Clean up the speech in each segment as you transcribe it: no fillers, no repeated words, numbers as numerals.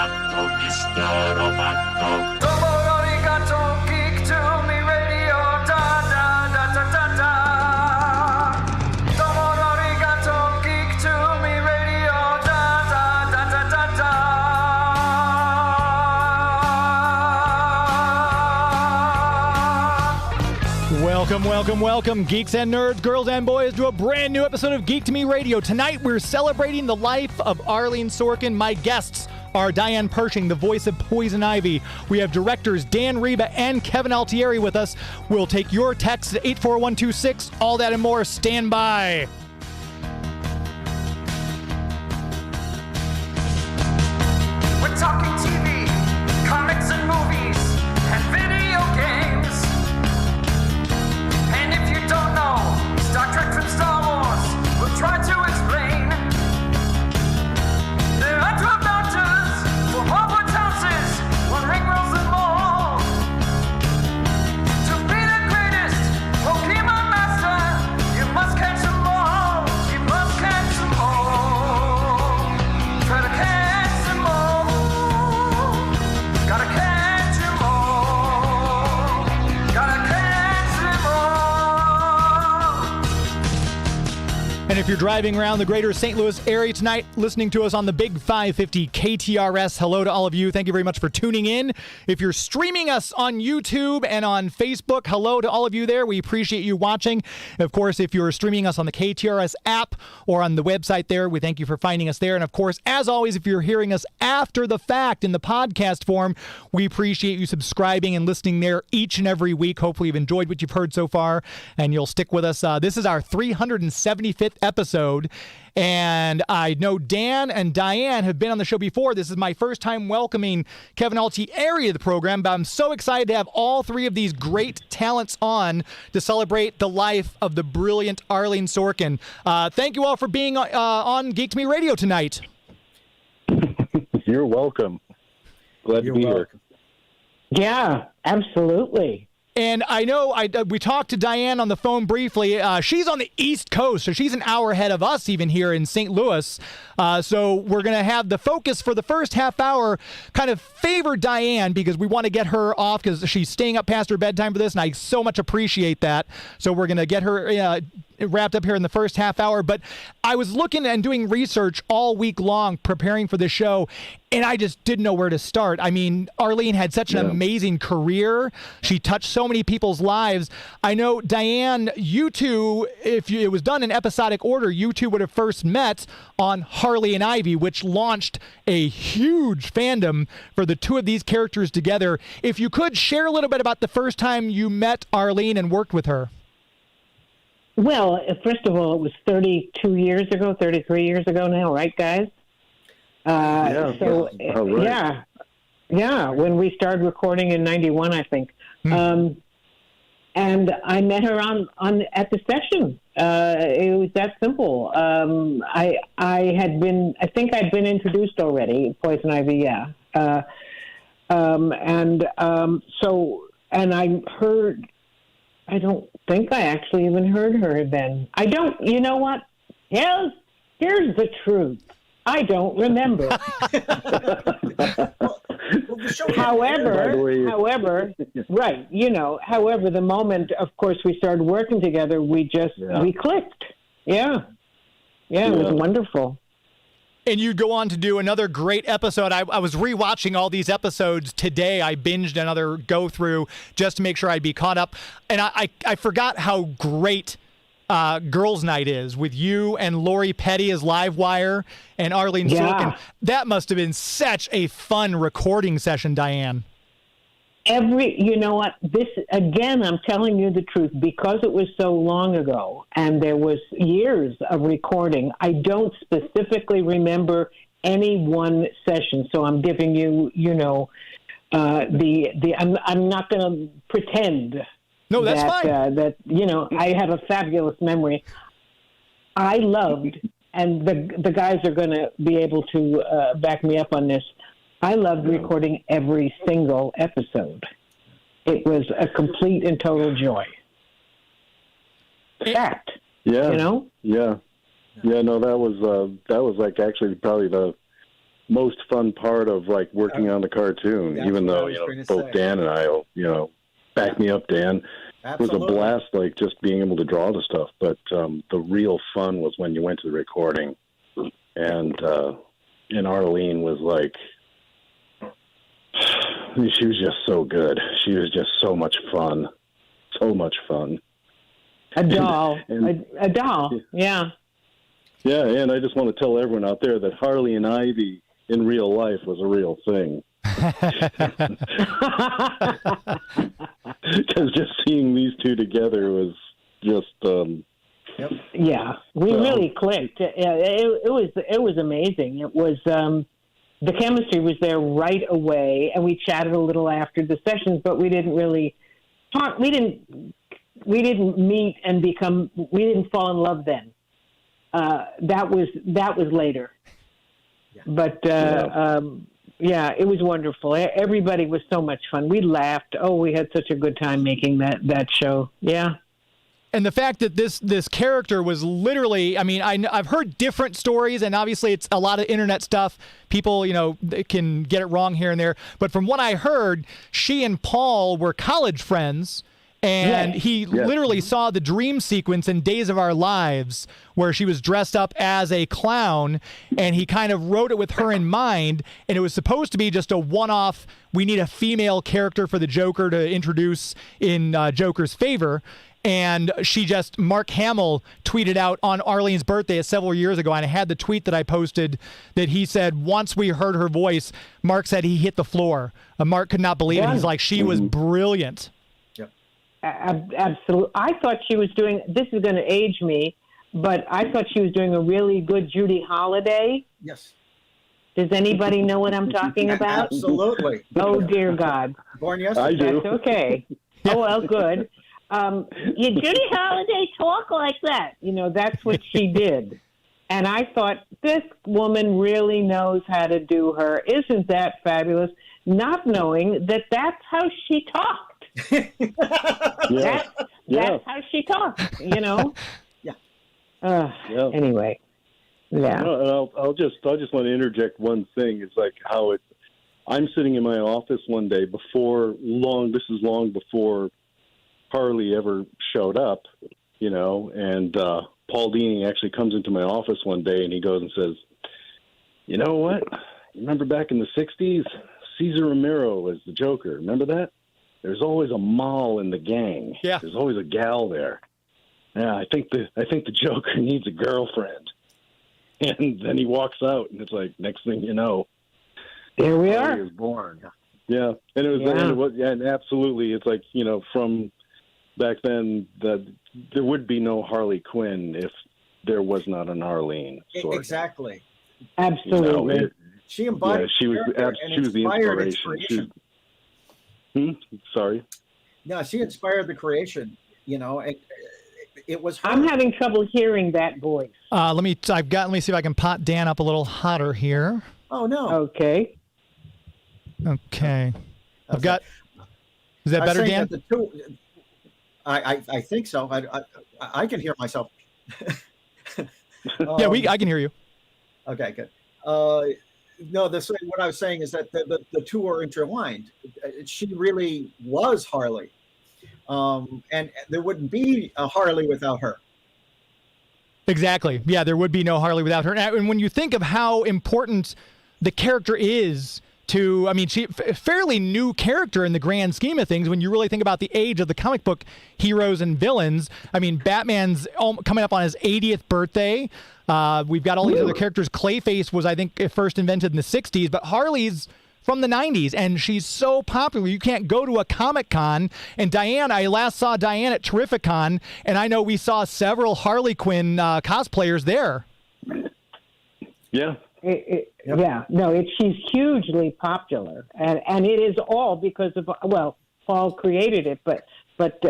romanto, Mr. Romanto. Domo arigato, geek to me radio, da da da da da da. Domo arigato, geek to me radio, da da da da da da. Welcome, geeks and nerds, girls and boys, to a brand new episode of Geek to Me Radio. Tonight, we're celebrating the life of Arleen Sorkin. My guests are Diane Pershing, the voice of Poison Ivy. We have directors Dan Riba and Kevin Altieri with us. We'll take your texts at 84126. All that and more. Stand by. We're talking TV, comics and movies, and video games. And if you don't know Star Trek from Star Wars, we'll try to explain. There are 12 doctors for Hogwarts houses, one ring rules them all. To be the greatest Pokemon master, you must catch them all. You must catch them all. Try to catch them all. Gotta catch them all. Gotta catch them all. And if you're driving around the greater St. Louis area tonight, listening to us on the Big 550 KTRS, hello to all of you. Thank you very much for tuning in. If you're streaming us on YouTube and on Facebook, hello to all of you there. We appreciate you watching. Of course, if you're streaming us on the KTRS app or on the website there, we thank you for finding us there. And of course, as always, if you're hearing us after the fact in the podcast form, we appreciate you subscribing and listening there each and every week. Hopefully you've enjoyed what you've heard so far and you'll stick with us. This is our 375th episode. And I know Dan and Diane have been on the show before. This is my first time welcoming Kevin Altieri to the program, but I'm so excited to have all three of these great talents on to celebrate the life of the brilliant Arleen Sorkin. Thank you all for being on Geek to Me Radio tonight. You're welcome. Glad to be here. Yeah, absolutely. And I know we talked to Diane on the phone briefly. She's on the East Coast, so she's an hour ahead of us even here in St. Louis. So we're going to have the focus for the first half hour kind of favor Diane because we want to get her off because she's staying up past her bedtime for this, and I so much appreciate that. So we're going to get her wrapped up here in the first half hour. But I was looking and doing research all week long preparing for the show, and I just didn't know where to start. I mean, Arleen had such an amazing career. She touched so many people's lives. I know, Diane, you two, if it was done in episodic order, you two would have first met on Harley and Ivy, which launched a huge fandom for the two of these characters together. If you could share a little bit about the first time you met Arleen and worked with her. Well, first of all, it was 32 years ago, 33 years ago now, right, guys? Right. Yeah, when we started recording in 91, I think. And I met her on at the session. It was that simple. I think I'd been introduced already, Poison Ivy, yeah. And I heard, I don't think I actually even heard her then. You know what? Here's the truth. I don't remember. However, right, however, the moment, of course, we started working together, we clicked. Yeah, it was wonderful. And you'd go on to do another great episode. I was rewatching all these episodes today. I binged another go through just to make sure I'd be caught up. And I forgot how great Girls Night is with you and Lori Petty as Livewire and Arleen Sorkin. That must have been such a fun recording session, Diane. You know what? This, again, I'm telling you the truth, because it was so long ago and there was years of recording, I don't specifically remember any one session. So I'm giving you, I'm not going to pretend. No, that's fine. I have a fabulous memory. I loved, and the guys are going to be able to back me up on this, I loved recording every single episode. It was a complete and total joy. Fact. Yeah. Yeah. Yeah, no, that was like actually probably the most fun part of like working on the cartoon, That's even what I though, was you know, going to both say. Dan and I, you know, back me up, Dan. It was a Absolutely. blast, like just being able to draw the stuff. But the real fun was when you went to the recording, and Arleen was like, she was just so good. She was just so much fun, so much fun. A doll, And- a doll. Yeah. Yeah, and I just want to tell everyone out there that Harley and Ivy in real life was a real thing. Because just seeing these two together was just Yeah, we Well, really clicked. It was amazing. It was the chemistry was there right away, and we chatted a little after the sessions, but we didn't really talk. We didn't meet and become. We didn't fall in love then. That was later. Yeah. But yeah, it was wonderful. Everybody was so much fun. We laughed. Oh, we had such a good time making that show. Yeah. And the fact that this character was literally, I mean, I've heard different stories, and obviously it's a lot of internet stuff. People, you know, they can get it wrong here and there. But from what I heard, she and Paul were college friends, and he literally saw the dream sequence in Days of Our Lives where she was dressed up as a clown, and he kind of wrote it with her in mind, and it was supposed to be just a one-off, we need a female character for the Joker to introduce in Joker's favor. And Mark Hamill tweeted out on Arleen's birthday several years ago, and I had the tweet that I posted that he said, once we heard her voice, Mark said he hit the floor. Mark could not believe it. He's like, she was brilliant. Absolutely. I thought she was doing, this is going to age me, but I thought she was doing a really good Judy Holliday. Yes. Does anybody know what I'm talking about? Absolutely. Oh, dear God. Born yesterday. I do. That's okay. Oh, well, good. Judy Holliday talk like that. You know, that's what she did. And I thought, this woman really knows how to do her. Isn't that fabulous? Not knowing that that's how she talked. That's how she talked, you know? Anyway. Yeah. I'll just want to interject one thing. It's like how I'm sitting in my office one day this is long before Harley ever showed up, you know, and Paul Dini actually comes into my office one day and he goes and says, you know what? You remember back in the 60s, Cesar Romero was the Joker. Remember that? There's always a moll in the gang. Yeah. There's always a gal there. Yeah, I think the Joker needs a girlfriend. And then he walks out, and it's like, next thing you know, there we Harley are. is born. Yeah, and it was, and absolutely, it's like, you know, from back then, there would be no Harley Quinn if there was not an Arleen Sorkin. Exactly. Absolutely. You know, She embodied she was the inspired inspiration. Sorry. No, she inspired the creation. You know, it was her. I'm having trouble hearing that voice. Let me see if I can pot Dan up a little hotter here. Oh no. Okay. Okay. Is that better, Dan? I think so. I can hear myself. Yeah, I can hear you. Okay, good. No, what I was saying is that the two are intertwined. She really was Harley, and there wouldn't be a Harley without her. Exactly. Yeah, there would be no Harley without her. And when you think of how important the character is to, I mean, she fairly new character in the grand scheme of things when you really think about the age of the comic book heroes and villains. I mean, Batman's coming up on his 80th birthday. We've got all these other characters. Clayface was, I think, first invented in the 60s, but Harley's from the 90s, and she's so popular. You can't go to a Comic-Con. And Diane, I last saw Diane at Terrificon, and I know we saw several Harley Quinn cosplayers there. Yeah. Yeah, no, she's hugely popular, and it is all because of, well, Paul created it, but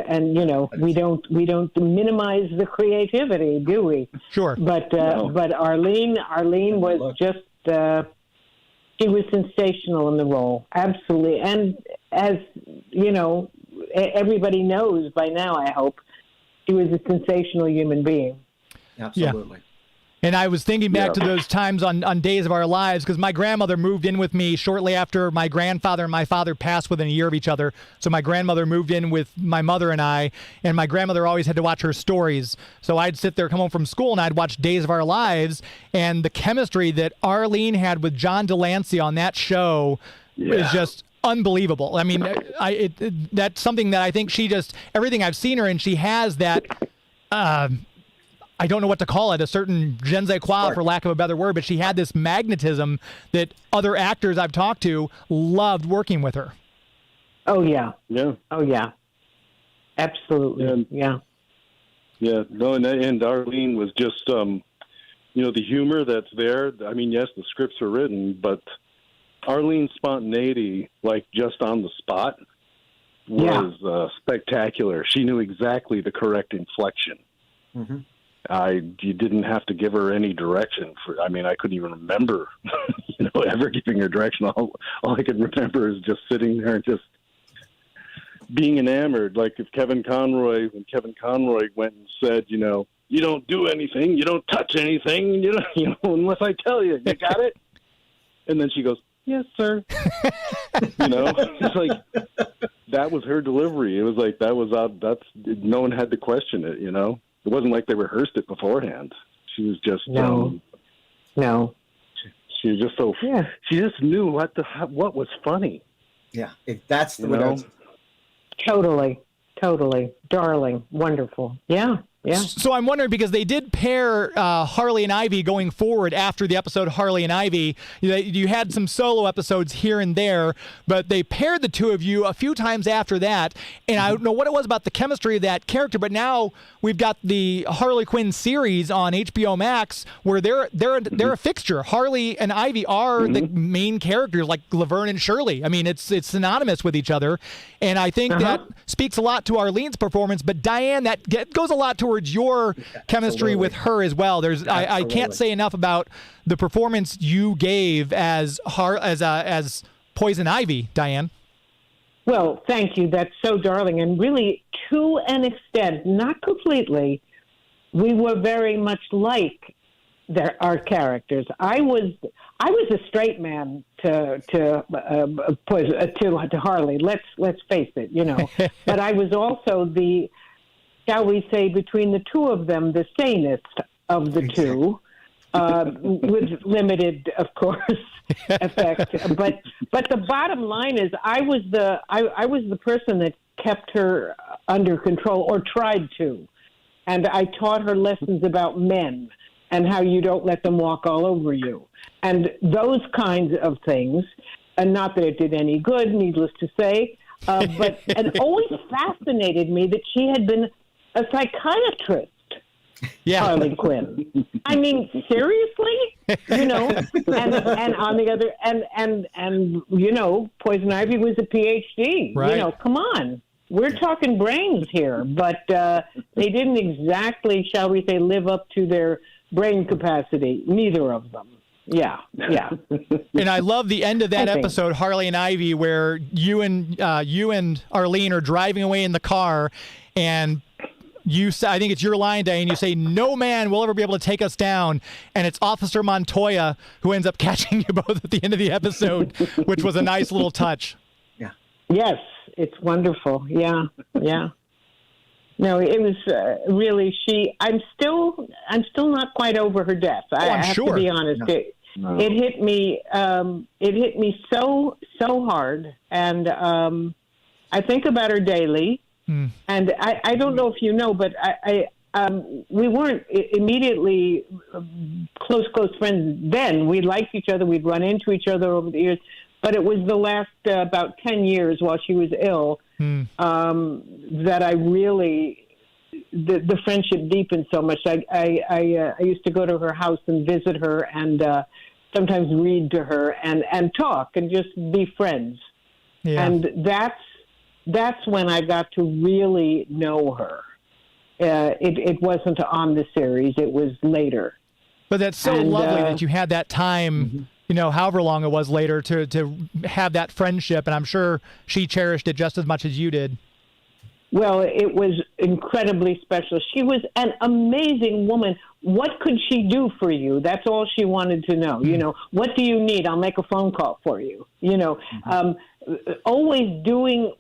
and you know, we don't minimize the creativity, do we? Sure. But Arleen was just she was sensational in the role, absolutely, and as you know, everybody knows by now, I hope, she was a sensational human being. Absolutely. And I was thinking back to those times on Days of Our Lives, because my grandmother moved in with me shortly after my grandfather and my father passed within a year of each other. So my grandmother moved in with my mother and I, and my grandmother always had to watch her stories. So I'd sit there, come home from school, and I'd watch Days of Our Lives, and the chemistry that Arleen had with John de Lancie on that show is just unbelievable. I mean, that's something that I think she just, everything I've seen her in, she has that... I don't know what to call it, a certain je ne sais quoi, for lack of a better word, but she had this magnetism that other actors I've talked to loved working with her. Oh, yeah. Yeah. Oh, yeah. Absolutely. Yeah. Yeah. No, and Arleen was just, the humor that's there. I mean, yes, the scripts are written, but Arleen's spontaneity, like just on the spot, was spectacular. She knew exactly the correct inflection. Mm-hmm. You didn't have to give her any direction. I couldn't even remember, ever giving her direction. All I could remember is just sitting there and just being enamored. Like when Kevin Conroy went and said, you don't do anything, you don't touch anything, unless I tell you. You got it? And then she goes, yes, sir. It's like that was her delivery. It was like no one had to question it. It wasn't like they rehearsed it beforehand. She was just no. She was just so. Yeah. She just knew what was funny. Yeah, that's the way. Totally, darling, wonderful. Yeah. Yeah. So I'm wondering, because they did pair Harley and Ivy going forward after the episode Harley and Ivy. You had some solo episodes here and there, but they paired the two of you a few times after that. And I don't know what it was about the chemistry of that character, but now we've got the Harley Quinn series on HBO Max where they're a fixture. Harley and Ivy are the main characters, like Laverne and Shirley. I mean, it's synonymous with each other. And I think that speaks a lot to Arleen's performance, but Diane, that goes a lot towards your chemistry with her as well. I can't say enough about the performance you gave as Poison Ivy, Diane. Well, thank you. That's so darling. And really, to an extent, not completely, we were very much like our characters. I was a straight man to Harley. Let's face it, But I was also the, shall we say, between the two of them, the sanest of the two, with limited, of course, effect. But the bottom line is, I was the person that kept her under control, or tried to, and I taught her lessons about men and how you don't let them walk all over you, and those kinds of things. And not that it did any good, needless to say, but it always fascinated me that she had been a psychiatrist, Harley Quinn. I mean, seriously, and on the other, and Poison Ivy was a PhD. Right. Come on, we're talking brains here, but they didn't exactly, shall we say, live up to their brain capacity. Neither of them. Yeah. And I love the end of that episode, Harley and Ivy, where you and Arleen are driving away in the car, and you say, I think it's your line, Diane, you say, no man will ever be able to take us down. And it's Officer Montoya who ends up catching you both at the end of the episode, which was a nice little touch. Yeah. Yes, it's wonderful. Yeah. No, it was really I'm still not quite over her death. I have to be honest. No. It hit me. It hit me so hard, and I think about her daily. And I don't know if you know, but we weren't immediately close friends then. We liked each other. We'd run into each other over the years. But it was the last about 10 years while she was ill that I really, the friendship deepened so much. I used to go to her house and visit her, and sometimes read to her and talk and just be friends. Yeah. And that's when I got to really know her. It wasn't on the series; it was later. But that's so lovely that you had that time, however long it was later, to have that friendship, and I'm sure she cherished it just as much as you did. Well, it was incredibly special. She was an amazing woman. what could she do for you? That's all she wanted to know. You know, what do you need? I'll make a phone call for you. You know, always doing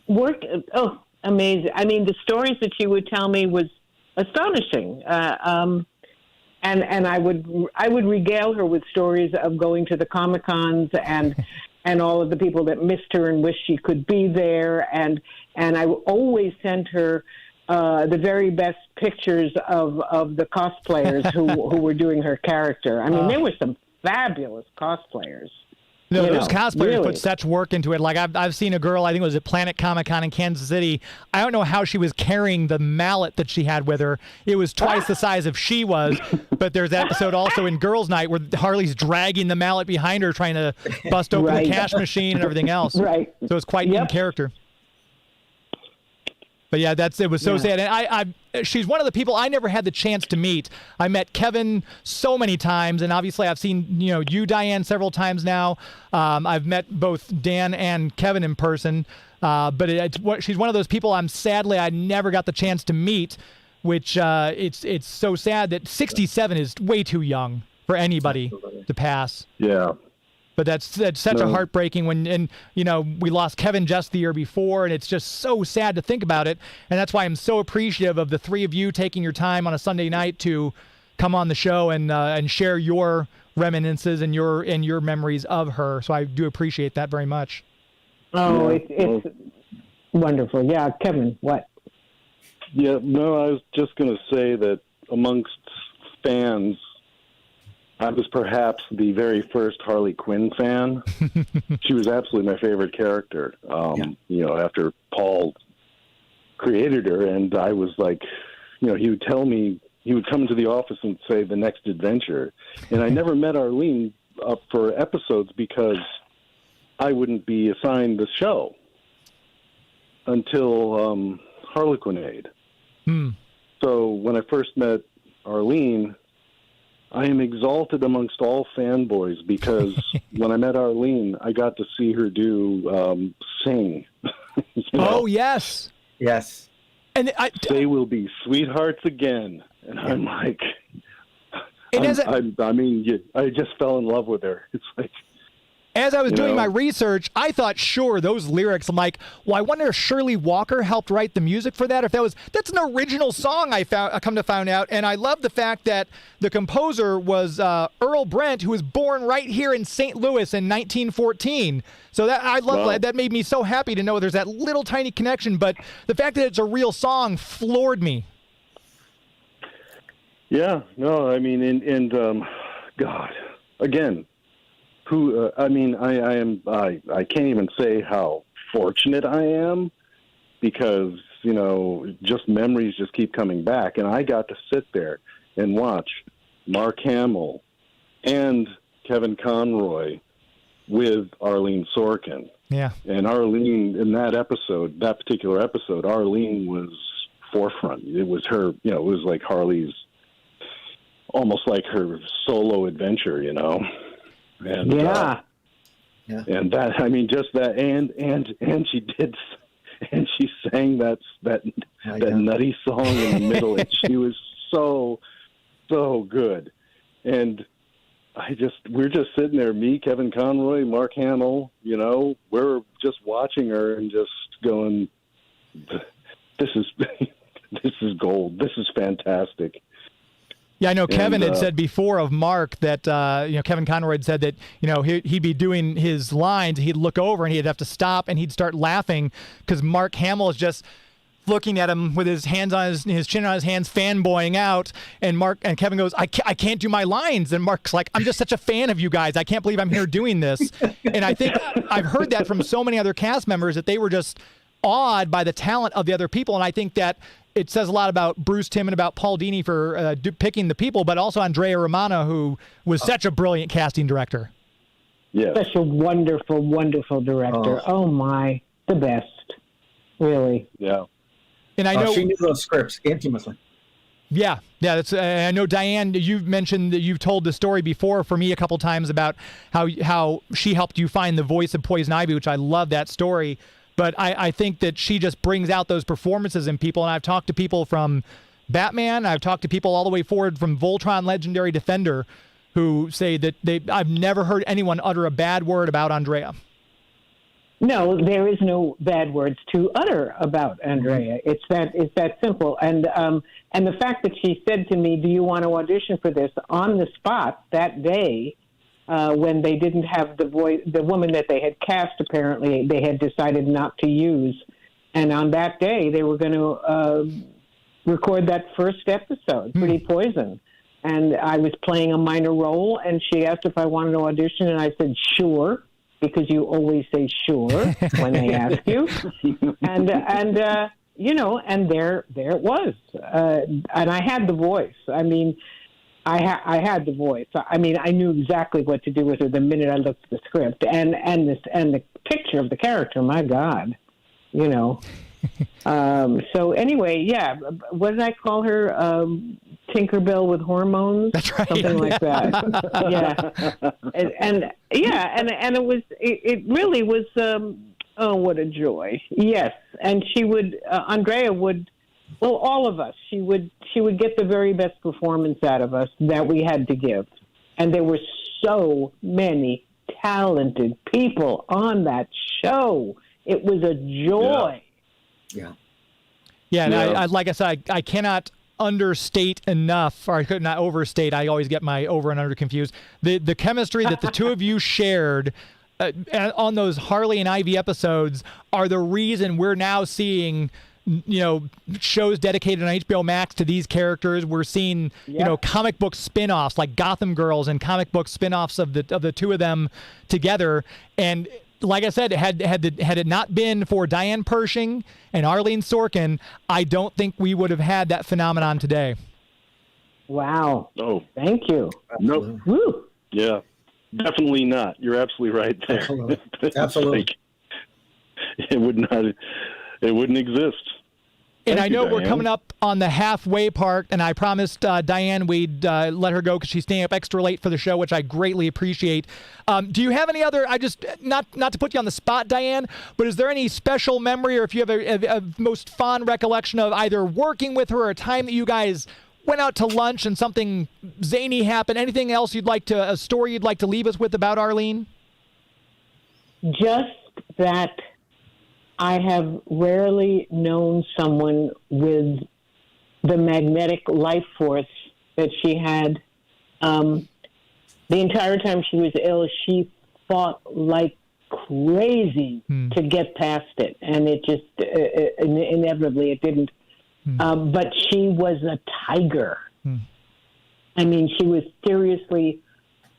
work. Oh, amazing. I mean, the stories that she would tell me was astonishing. And I would regale her with stories of going to the Comic-Cons and all of the people that missed her and wished she could be there. And I always sent her the very best pictures of the cosplayers who were doing her character. I mean, there were some fabulous cosplayers. No, those cosplayers really put such work into it. Like I've seen a girl, I think it was at Planet Comic-Con in Kansas City. I don't know how she was carrying the mallet that she had with her. It was twice the size of she was. But there's that episode also in Girls Night where Harley's dragging the mallet behind her, trying to bust open the cash machine and everything else. Right. So it's quite in character. But yeah, it was so sad. And she's one of the people I never had the chance to meet. I met Kevin so many times, and obviously I've seen you, Diane, several times now. I've met both Dan and Kevin in person. But she's one of those people I never got the chance to meet, which it's so sad that 67 is way too young for anybody to pass. Yeah. But that's such a heartbreaking we lost Kevin just the year before, and it's just so sad to think about it. And that's why I'm so appreciative of the three of you taking your time on a Sunday night to come on the show and share your reminiscences and your memories of her. So I do appreciate that very much. Oh, it's wonderful. Yeah, Kevin, what? Yeah, no, I was just going to say that amongst fans, I was perhaps the very first Harley Quinn fan. She was absolutely my favorite character. After Paul created her, and I was like, he would tell me, he would come into the office and say the next adventure. And I never met Arleen up for episodes because I wouldn't be assigned the show until Harlequinade. So when I first met Arleen, I am exalted amongst all fanboys because when I met Arleen, I got to see her do sing. Oh, yes. Yes. And they will be sweethearts again. And I'm like, I just fell in love with her. It's like, as I was doing my research, I thought, sure, those lyrics, I'm like, well, I wonder if Shirley Walker helped write the music for that. If that's an original song, I come to find out. And I love the fact that the composer was Earl Brent, who was born right here in St. Louis in 1914. So that made me so happy to know there's that little tiny connection. But the fact that it's a real song floored me. Yeah, no, I mean, God, again. I can't even say how fortunate I am because, just memories just keep coming back. And I got to sit there and watch Mark Hamill and Kevin Conroy with Arleen Sorkin. Yeah. And Arleen, in that particular episode, Arleen was forefront. It was her, it was like Harley's, almost like her solo adventure, And, and that, I mean, just that, and she sang that nutty song in the middle, and she was so good. And we're just sitting there, me, Kevin Conroy, Mark Hamill, we're just watching her and just going, this is gold. This is fantastic. Yeah, I know Kevin had said before of Mark that, Kevin Conroy had said that, he'd be doing his lines, he'd look over and he'd have to stop and he'd start laughing because Mark Hamill is just looking at him with his hands on his chin on his hands, fanboying out. And Kevin goes, I can't do my lines. And Mark's like, I'm just such a fan of you guys. I can't believe I'm here doing this. And I think I've heard that from so many other cast members that they were just awed by the talent of the other people. And I think that it says a lot about Bruce Timm and about Paul Dini for picking the people, but also Andrea Romano, who was such a brilliant casting director. Yeah, such a wonderful, wonderful director. Oh my, the best, really. Yeah, and I know she knew those scripts intimately. Yeah. That's. I know, Diane, you've mentioned that you've told the story before for me a couple times about how she helped you find the voice of Poison Ivy, which I love that story. But I think that she just brings out those performances in people. And I've talked to people from Batman. I've talked to people all the way forward from Voltron Legendary Defender who say that I've never heard anyone utter a bad word about Andrea. No, there is no bad words to utter about Andrea. It's that simple. And the fact that she said to me, "Do you want to audition for this?" on the spot that day, when they didn't have the woman that they had cast. Apparently, they had decided not to use. And on that day, they were going to record that first episode, Pretty Poison. And I was playing a minor role, and she asked if I wanted to audition, and I said, "Sure." Because you always say sure when they ask you, and you know, and there it was, and I had the voice. I mean, I had the voice. I mean, I knew exactly what to do with her the minute I looked at the script and the picture of the character. My God, you know. So anyway, yeah. What did I call her? Tinkerbell with hormones. That's right. Something like that. Yeah. And it was. It really was. Oh, what a joy! Yes, and she would. Andrea would. Well, all of us. She would get the very best performance out of us that we had to give, and there were so many talented people on that show. It was a joy. Yeah, and I like I said, I cannot understate enough, or I could not overstate. I always get my over and under confused. The chemistry that the two of you shared on those Harley and Ivy episodes are the reason we're now seeing, you know, shows dedicated on HBO Max to these characters. We're seeing, you know, comic book spin-offs like Gotham Girls and comic book spin-offs of the two of them together. And like I said, had it not been for Diane Pershing and Arleen Sorkin, I don't think we would have had that phenomenon today. Wow. Oh, Thank you. nope. Woo. Yeah, definitely not. You're absolutely right there. Absolutely. It's Absolutely. like, it wouldn't exist. And Thank I you, know we're Diane. coming up on the halfway part, and I promised Diane we'd let her go because she's staying up extra late for the show, which I greatly appreciate. Do you have any other? I just not to put you on the spot, Diane, but is there any special memory, or if you have a most fond recollection of either working with her or a time that you guys went out to lunch and something zany happened? Anything else a story you'd like to leave us with about Arleen? Just that I have rarely known someone with the magnetic life force that she had. The entire time she was ill, she fought like crazy to get past it, and it just inevitably it didn't. But she was a tiger. I mean, she was seriously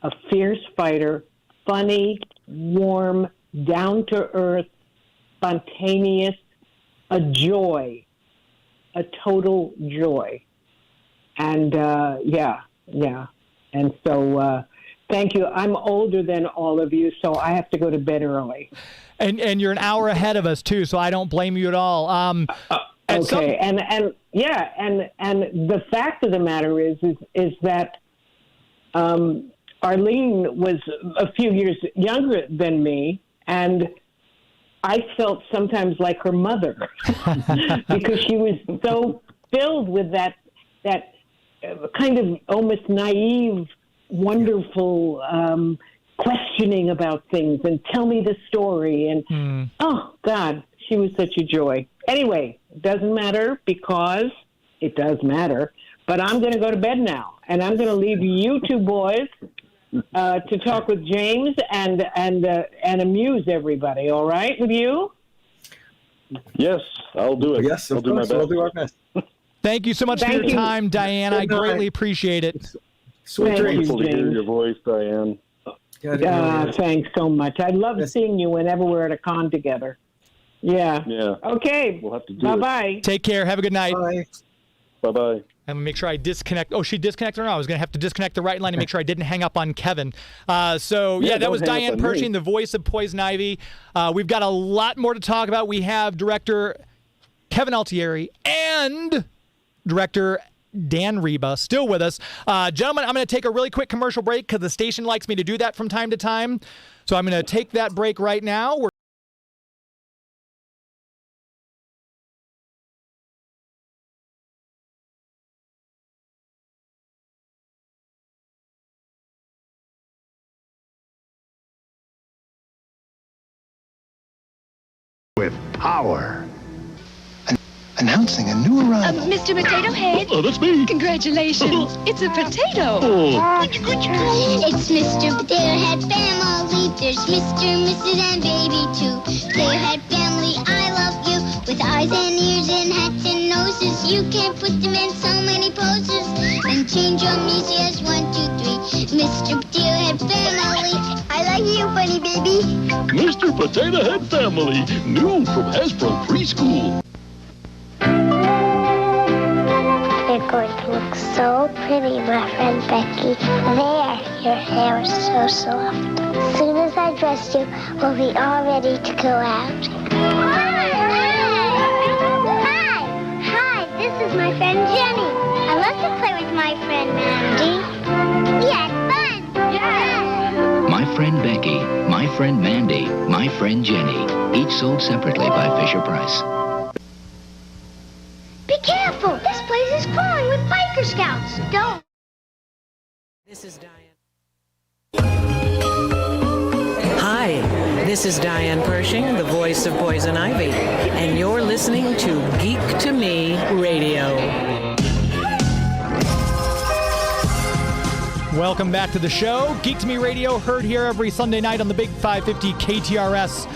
a fierce fighter, funny, warm, down to earth, spontaneous, a joy, a total joy. And yeah. And so thank you. I'm older than all of you, so I have to go to bed early. And you're an hour ahead of us too, so I don't blame you at all. Okay. And the fact of the matter is that Arleen was a few years younger than me, and I felt sometimes like her mother because she was so filled with that kind of almost naive, wonderful questioning about things and tell me the story. And oh, God, she was such a joy. Anyway, it doesn't matter because it does matter. But I'm going to go to bed now, and I'm going to leave you two boys to talk with James and amuse everybody. All right with you? Yes, I'll do it. Yes, I'll of do my course. best. We'll do our best. Thank you so much for Thank your you. time, Diane. I Good night. greatly appreciate it. Sweet Thank you. dreams. Wonderful to hear James. your voice, Diane. Thanks so much. I love Yes. seeing you whenever we're at a con together. Yeah. Yeah. Okay. We'll have to do Bye-bye. Take care. Have a good night. Bye. Bye-bye. I'm going to make sure I disconnect. Oh, she disconnected or no? I was going to have to disconnect the right line to make sure I didn't hang up on Kevin. So, Yeah, that don't was hang up Diane on me. Pershing, the voice of Poison Ivy. We've got a lot more to talk about. We have director Kevin Altieri and director Dan Riba still with us. Gentlemen, I'm going to take a really quick commercial break because the station likes me to do that from time to time. So I'm going to take that break right now. with power. Announcing a new arrival. Mr. Potato Head. Oh, that's me. Congratulations. It's a potato. It's Mr. Potato Head family. There's Mr., Mrs., and baby too. Potato Head family, I love you. With eyes and ears and hats and noses, you can put them in so many poses. And change your music as 1, 2, 3. Mr. Potato Head family, I like you, bunny baby. Mr. Potato Head Family, new from Hasbro Preschool. You're going to look so pretty, my friend Becky. There, your hair is so soft. As soon as I dress you, we'll be all ready to go out. Hi, this is my friend Jenny. I love to play with my friend Mandy. Yeah, it's fun. Yeah. My friend Becky, my friend Mandy, my friend Jenny, each sold separately by Fisher-Price. Be careful! This place is crawling with biker scouts. Don't. This is Diane. Hi, this is Diane Pershing, the voice of Poison Ivy, and you're listening to Geek to Me Radio. Welcome back to the show. Geek to Me Radio, heard here every Sunday night on the Big 550 KTRS.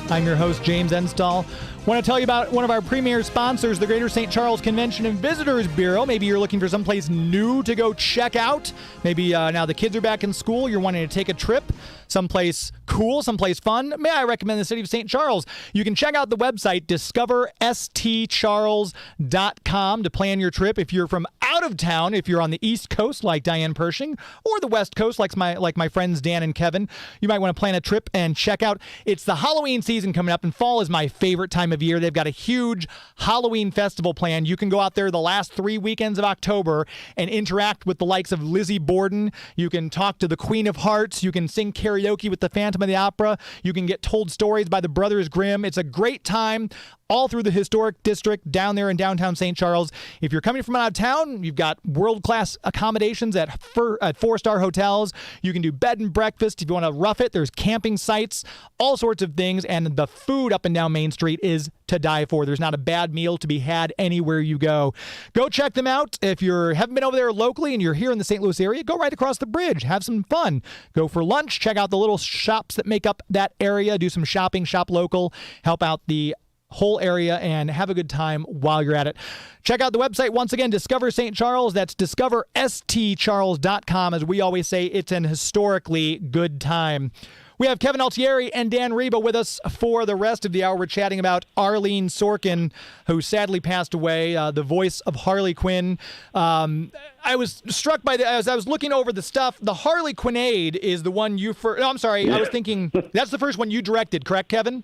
I'm your host, James Enstall. Want to tell you about one of our premier sponsors, the Greater St. Charles Convention and Visitors Bureau. Maybe you're looking for someplace new to go check out. Maybe now the kids are back in school. You're wanting to take a trip someplace cool, someplace fun. May I recommend the city of St. Charles? You can check out the website, discoverstcharles.com, to plan your trip. If you're from out of town, if you're on the East Coast like Diane Pershing, or the West Coast like my friends Dan and Kevin, you might want to plan a trip and check out. It's the Halloween season coming up, and fall is my favorite time of year. They've got a huge Halloween festival planned. You can go out there the last 3 weekends of October and interact with the likes of Lizzie Borden. You can talk to the Queen of Hearts. You can sing karaoke with the Phantom of the Opera. You can get told stories by the Brothers Grimm. It's a great time all through the historic district down there in downtown St. Charles. If you're coming from out of town, you've got world-class accommodations at four-star hotels. You can do bed and breakfast. If you want to rough it, there's camping sites, all sorts of things. And the food up and down Main Street is to die for. There's not a bad meal to be had anywhere you go. Go check them out. If you haven't been over there locally and you're here in the St. Louis area, go right across the bridge. Have some fun. Go for lunch. Check out the little shops that make up that area. Do some shopping. Shop local. Help out the whole area and have a good time while you're at it. Check out the website once again, Discover St. Charles. That's discoverstcharles.com. As we always say, it's an historically good time. We have Kevin Altieri and Dan Riba with us for the rest of the hour. We're chatting about Arleen Sorkin, who sadly passed away, the voice of Harley Quinn. I was struck by as I was looking over the stuff, the Harlequinade is the one you first. No, I'm sorry. Yeah. I was thinking that's the first one you directed, correct, Kevin?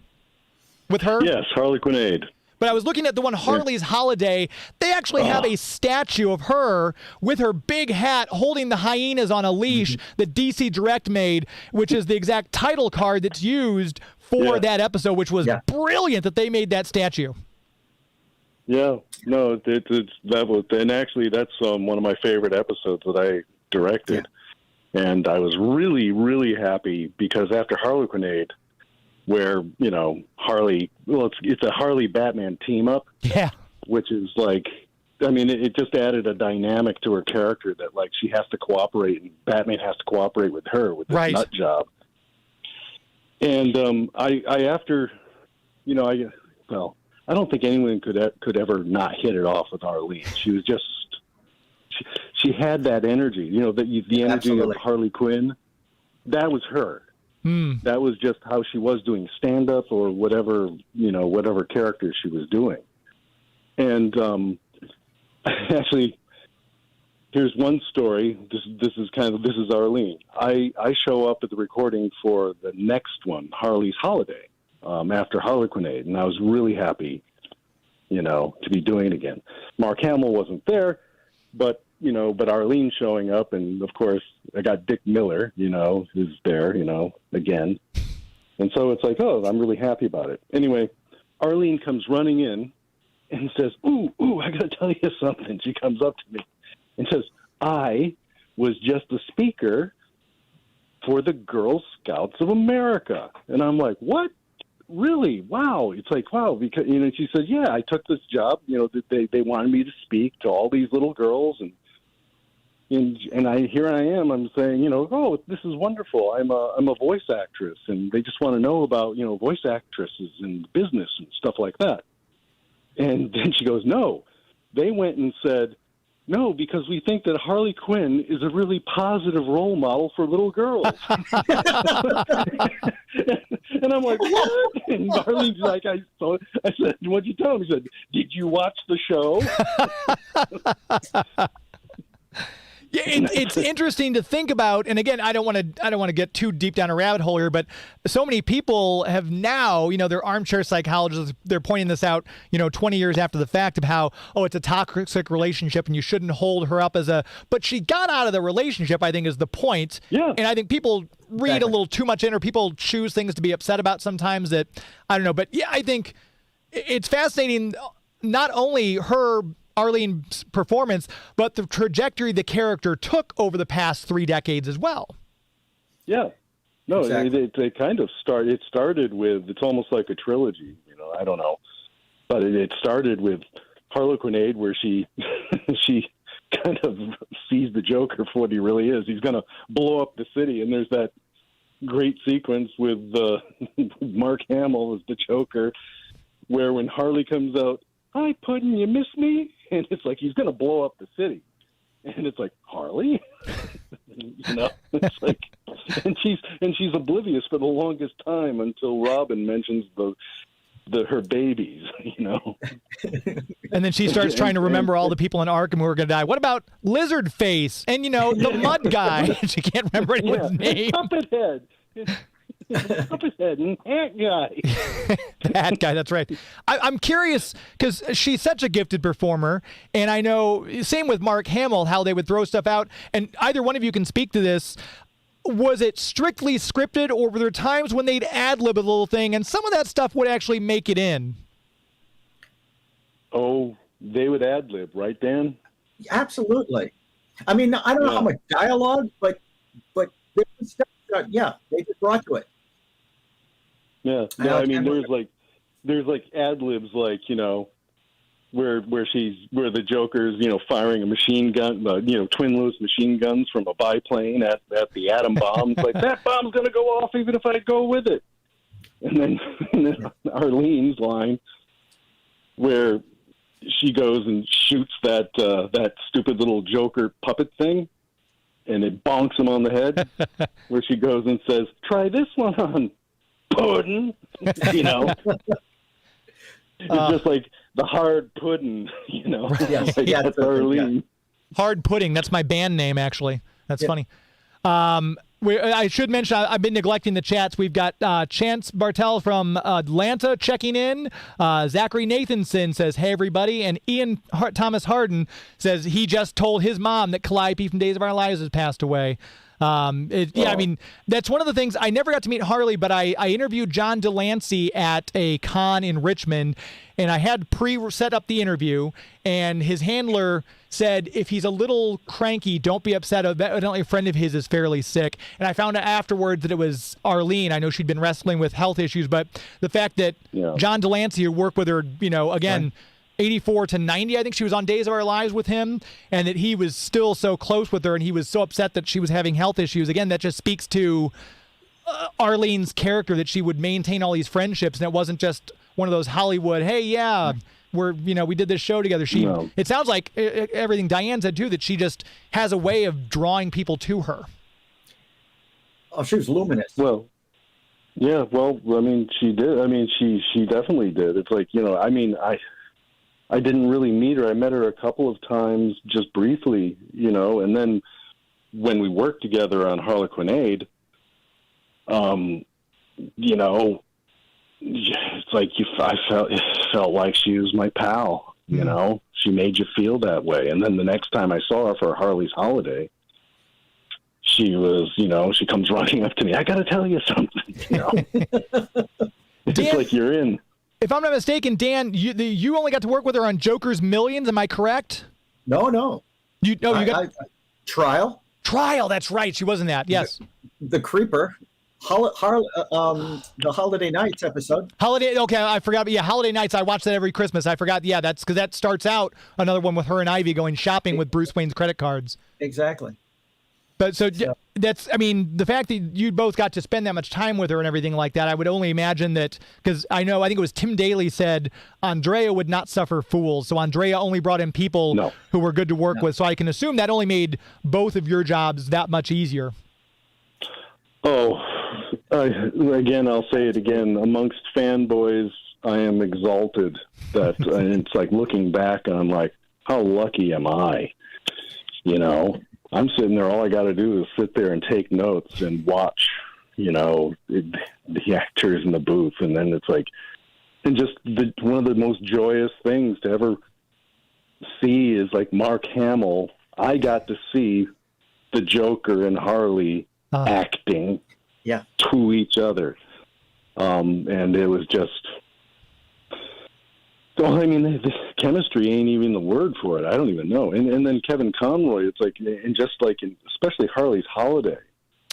With her? Yes, Harlequinade. But I was looking at the one, Harley's Holiday. They actually have a statue of her with her big hat holding the hyenas on a leash that DC Direct made, which is the exact title card that's used for that episode, which was brilliant that they made that statue. Yeah, no, that was, and actually that's one of my favorite episodes that I directed. Yeah. And I was really, really happy because after Harlequinade, where, you know, Harley, well, it's a Harley Batman team up. Yeah. Which is like, I mean, it just added a dynamic to her character that, like, she has to cooperate and Batman has to cooperate with her with this nut job. And I after, you know, I don't think anyone could ever not hit it off with Arleen. She was just, she had that energy, you know, the energy of Harley Quinn. That was her. That was just how she was doing stand-up or whatever, you know, whatever character she was doing. And actually, here's one story. This is Arleen. I show up at the recording for the next one, Harley's Holiday, after Harlequinade, and I was really happy, you know, to be doing it again. Mark Hamill wasn't there, but Arleen showing up, and of course I got Dick Miller, you know, who's there, you know, again. And so it's like, oh, I'm really happy about it. Anyway, Arleen comes running in and says, ooh, I got to tell you something. She comes up to me and says, I was just the speaker for the Girl Scouts of America. And I'm like, what? really? Wow. It's like, wow. Because, she said, yeah, I took this job, they wanted me to speak to all these little girls. And here I am, I'm saying, oh, this is wonderful. I'm a voice actress, and they just want to know about, voice actresses and business and stuff like that. And then she goes, no, they went and said, no, because we think that Harley Quinn is a really positive role model for little girls. And I'm like, what? And Harley's like, I said, what'd you tell him? He said, did you watch the show? Yeah, it's interesting to think about, and again, I don't want to get too deep down a rabbit hole here, but so many people have now, they're armchair psychologists. They're pointing this out, 20 years after the fact of how, it's a toxic relationship and you shouldn't hold her up but she got out of the relationship, I think, is the point. Yeah. And I think people read a little too much in, or people choose things to be upset about sometimes that, I don't know, but yeah, I think it's fascinating, not only Arleen's performance, but the trajectory the character took over the past 3 decades as well. Yeah. No, exactly. they kind of it started with, it's almost like a trilogy, I don't know. But it started with Harlequinade, where she kind of sees the Joker for what he really is. He's going to blow up the city, and there's that great sequence with Mark Hamill as the Joker, where when Harley comes out, hi, Puddin', you miss me? And it's like he's going to blow up the city. And it's like, Harley? It's like, and she's oblivious for the longest time until Robin mentions her babies, And then she starts trying to remember all the people in Arkham who are going to die. What about Lizard Face? And, the mud guy. She can't remember anyone's name. Puppet Head. Puppet Head and Hat Guy. Hat Guy, that's right. I'm curious, because she's such a gifted performer, and I know, same with Mark Hamill, how they would throw stuff out, and either one of you can speak to this. Was it strictly scripted, or were there times when they'd ad-lib a little thing, and some of that stuff would actually make it in? Oh, they would ad-lib, right, Dan? Absolutely. I mean, I don't know how much dialogue, but there was stuff that, they just brought to it. Yeah, no, I mean, there's like ad libs, like, where the Joker's, firing a machine gun, twin loose machine guns from a biplane at the atom bomb. It's like, that bomb's gonna go off even if I go with it. And then Arlene's line, where she goes and shoots that stupid little Joker puppet thing, and it bonks him on the head, where she goes and says, try this one on, Puddin', It's just like the hard pudding, Yes. Like, that's Arleen. Hard Pudding, that's my band name, actually. That's funny. I should mention, I've been neglecting the chats. We've got Chance Bartel from Atlanta checking in. Zachary Nathanson says, hey, everybody. And Ian Thomas Harden says he just told his mom that Calliope from Days of Our Lives has passed away. I mean, that's one of the things. I never got to meet Harley, but I interviewed John de Lancie at a con in Richmond, and I had set up the interview, and his handler said, if he's a little cranky, don't be upset. Evidently a friend of his is fairly sick. And I found out afterwards that it was Arleen. I know she'd been wrestling with health issues, but the fact that John de Lancie, who worked with her, again, right, 84 to 90, I think she was on Days of Our Lives with him, and that he was still so close with her, and he was so upset that she was having health issues. Again, that just speaks to Arleen's character, that she would maintain all these friendships, and it wasn't just one of those Hollywood, hey, we did this show together. It sounds like everything Diane said too, that she just has a way of drawing people to her. Oh, she was luminous. Well, yeah, I mean, she did. I mean, she definitely did. It's like, I didn't really meet her. I met her a couple of times just briefly, and then when we worked together on Harlequinade, it's like it felt like she was my pal, She made you feel that way. And then the next time I saw her for Harley's Holiday, she was, she comes running up to me. I got to tell you something, It's Dan, like you're in. If I'm not mistaken, Dan, you only got to work with her on Joker's Millions. Am I correct? No. You got Trial. Trial. That's right. She was in that. Yes. The Creeper. the Holiday Nights episode. Holiday, okay, I forgot. But yeah, Holiday Nights, I watch that every Christmas. I forgot. Yeah, that's because that starts out another one with her and Ivy going shopping with Bruce Wayne's credit cards. Exactly. But so that's, I mean, the fact that you both got to spend that much time with her and everything like that, I would only imagine that, because I think it was Tim Daly said Andrea would not suffer fools. So Andrea only brought in people who were good to work with. So I can assume that only made both of your jobs that much easier. Oh, again, I'll say it again. Amongst fanboys, I am exalted that it's like looking back and I'm like, how lucky am I? You know, I'm sitting there. All I got to do is sit there and take notes and watch, you know, the actors in the booth. And then it's like, and just one of the most joyous things to ever see is like Mark Hamill. I got to see the Joker and Harley acting to each other. And it was just, well, I mean, the chemistry ain't even the word for it. I don't even know. And then Kevin Conroy, it's like, and just like, especially Harley's Holiday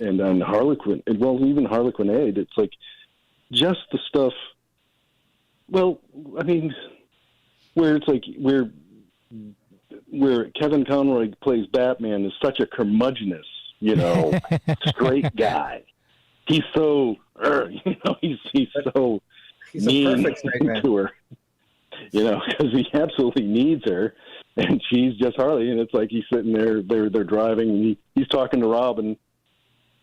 and Harlequin, well, even Harlequinade, it's like just the stuff, well, I mean, where it's like, where Kevin Conroy plays Batman is such a curmudgeonous, you know, straight guy. He's so, you know, he's so mean to her, you know, because he absolutely needs her, and she's just Harley, and it's like he's sitting there, they're driving, and he's talking to Robin,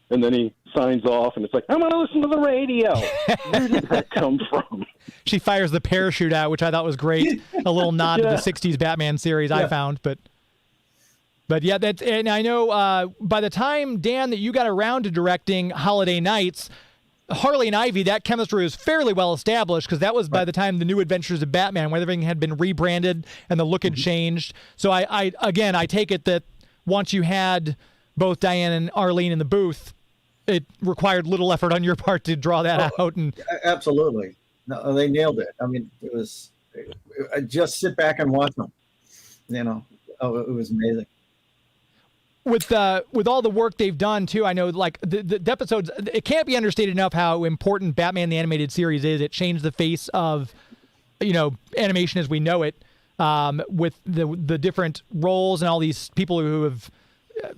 and then he signs off, and it's like, I'm going to listen to the radio. Where did that come from? She fires the parachute out, which I thought was great. A little nod to the 60s Batman series I found, But yeah, and I know by the time, Dan, that you got around to directing Holiday Nights, Harley and Ivy, that chemistry was fairly well established because that was by the time the New Adventures of Batman, where everything had been rebranded and the look had changed. So I take it that once you had both Diane and Arleen in the booth, it required little effort on your part to draw that out. And absolutely, no, they nailed it. I mean, it was just sit back and watch them. You know, it was amazing. With all the work they've done too, I know like the episodes, it can't be understated enough how important Batman the Animated Series is. It changed the face of, you know, animation as we know it, with the different roles and all these people who have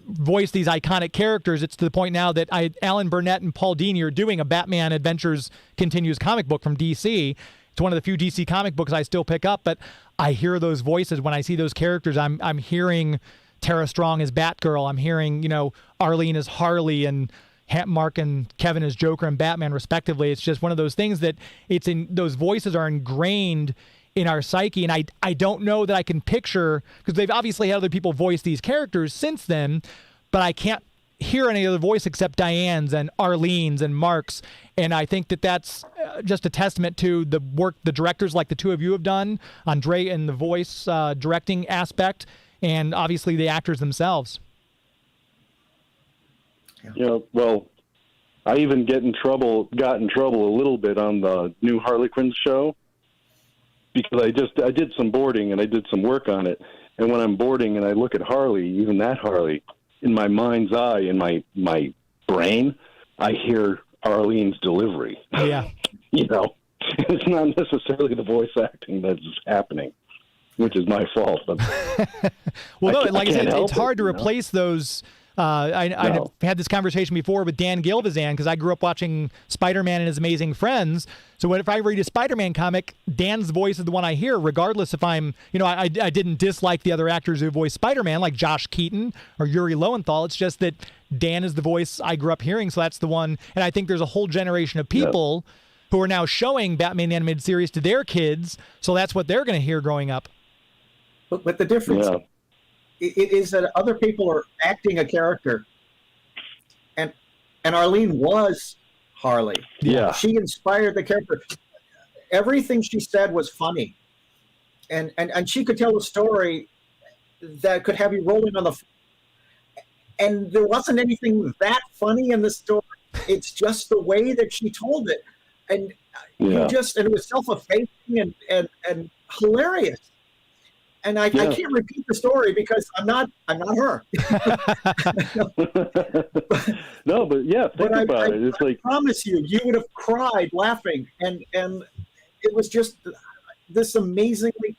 voiced these iconic characters. It's to the point now that Alan Burnett and Paul Dini are doing a Batman Adventures Continues comic book from DC. It's one of the few DC comic books I still pick up, but I hear those voices when I see those characters. I'm hearing Tara Strong as Batgirl. I'm hearing, you know, Arleen as Harley and Mark and Kevin as Joker and Batman, respectively. It's just one of those things that those voices are ingrained in our psyche. And I don't know that I can picture, because they've obviously had other people voice these characters since then, but I can't hear any other voice except Diane's and Arlene's and Mark's. And I think that that's just a testament to the work the directors like the two of you have done, Andre and the voice directing aspect, and obviously the actors themselves. You know, well, I even got in trouble a little bit on the new Harley Quinn show because I did some boarding and I did some work on it. And when I'm boarding and I look at Harley, even that Harley, in my mind's eye, in my brain, I hear Arlene's delivery. Yeah. You know, it's not necessarily the voice acting that's happening, which is my fault. But well, no, like I said, it's hard to replace those. I had this conversation before with Dan Gilvezan because I grew up watching Spider-Man and His Amazing Friends. So if I read a Spider-Man comic, Dan's voice is the one I hear, regardless if I'm, you know, I didn't dislike the other actors who voiced Spider-Man, like Josh Keaton or Yuri Lowenthal. It's just that Dan is the voice I grew up hearing, so that's the one. And I think there's a whole generation of people who are now showing Batman the Animated Series to their kids, so that's what they're going to hear growing up. But the difference it is that other people are acting a character, and Arleen was Harley. Yeah, she inspired the character. Everything she said was funny, and she could tell a story that could have you rolling on the floor. And there wasn't anything that funny in the story. It's just the way that she told it, and and it was self-effacing and hilarious. and I can't repeat the story because I'm not her. No, but yeah, think about it. It's I like, promise you would have cried laughing, and it was just this amazingly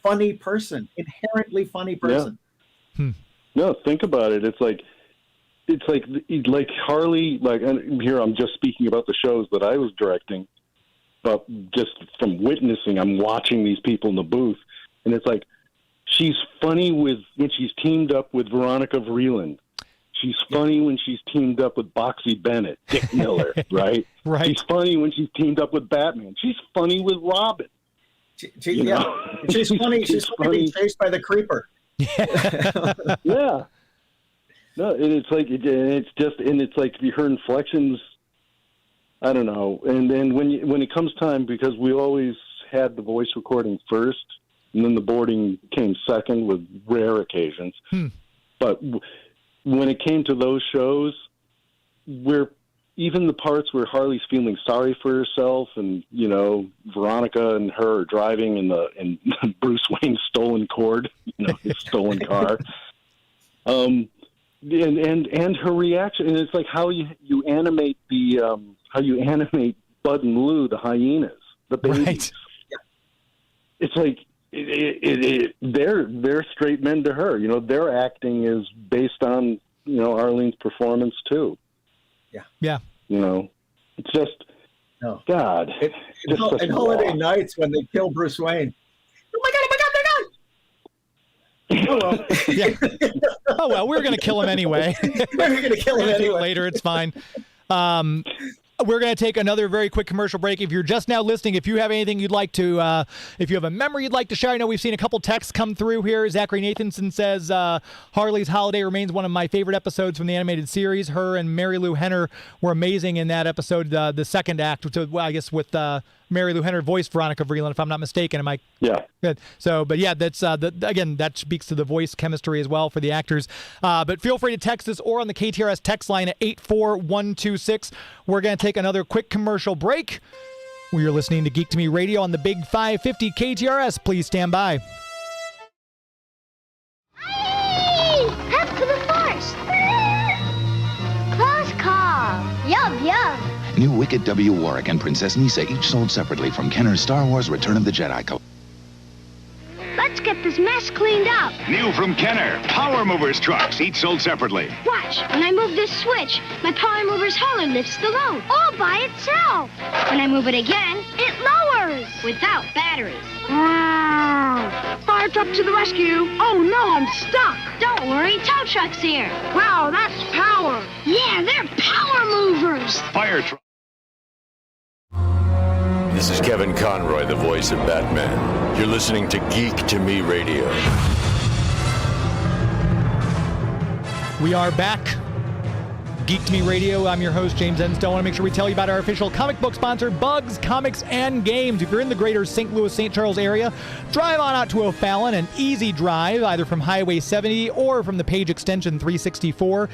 funny person, inherently funny person. Yeah. No, think about it. It's like Harley. Like, and here I'm just speaking about the shows that I was directing, but just from witnessing, I'm watching these people in the booth, and it's like she's funny when she's teamed up with Veronica Vreeland. She's funny when she's teamed up with Boxy Bennett, Dick Miller, right? Right. She's funny when she's teamed up with Batman. She's funny with Robin. She's funny. She's funny being chased by the creeper. Yeah. No, and it's like it's like her inflections. I don't know. And then when it comes time, because we always had the voice recording first, and then the boarding came second with rare occasions. But when it came to those shows, where even the parts where Harley's feeling sorry for herself, and Veronica and her are driving in Bruce Wayne's stolen Cord, his stolen car, and her reaction, and it's like how you animate Bud and Lou, the hyenas, the babies. Right. It's like they're straight men to her. Their acting is based on Arleen's performance too. Yeah. It's just God. And Holiday Nights when they kill Bruce Wayne. Oh my God! Oh well. Yeah. Oh well, we're gonna kill him anyway. We're gonna kill him anyway. Later, it's fine. We're going to take another very quick commercial break. If you're just now listening, if you have anything you'd like to, if you have a memory you'd like to share, I know we've seen a couple texts come through here. Zachary Nathanson says, Harley's Holiday remains one of my favorite episodes from the animated series. Her and Mary Lou Henner were amazing in that episode, the second act, I guess with Mary Lou Henner voiced Veronica Vreeland, if I'm not mistaken. Am I? Yeah. Good. So, but yeah, that's again, that speaks to the voice chemistry as well for the actors. But feel free to text us or on the KTRS text line at 84126. We're going to take another quick commercial break. We are listening to Geek to Me Radio on the Big 550 KTRS. Please stand by. Hey! Head to the forest! Close call! Yum, yum! New Wicked W. Warwick and Princess Nisa, each sold separately from Kenner's Star Wars Return of the Jedi collection. Let's get this mess cleaned up. New from Kenner, Power Movers trucks, each sold separately. Watch, when I move this switch, my Power Movers hauler lifts the load all by itself. When I move it again, it lowers without batteries. Wow! Fire truck to the rescue. Oh no, I'm stuck. Don't worry, tow truck's here. Wow, that's power. Yeah, they're Power Movers. Fire truck. This is Kevin Conroy, the voice of Batman. You're listening to Geek to Me Radio. We are back. Geek to Me Radio. I'm your host, James Enstone. I want to make sure we tell you about our official comic book sponsor, Bugs Comics and Games. If you're in the greater St. Louis, St. Charles area, drive on out to O'Fallon, an easy drive, either from Highway 70 or from the Page Extension 364.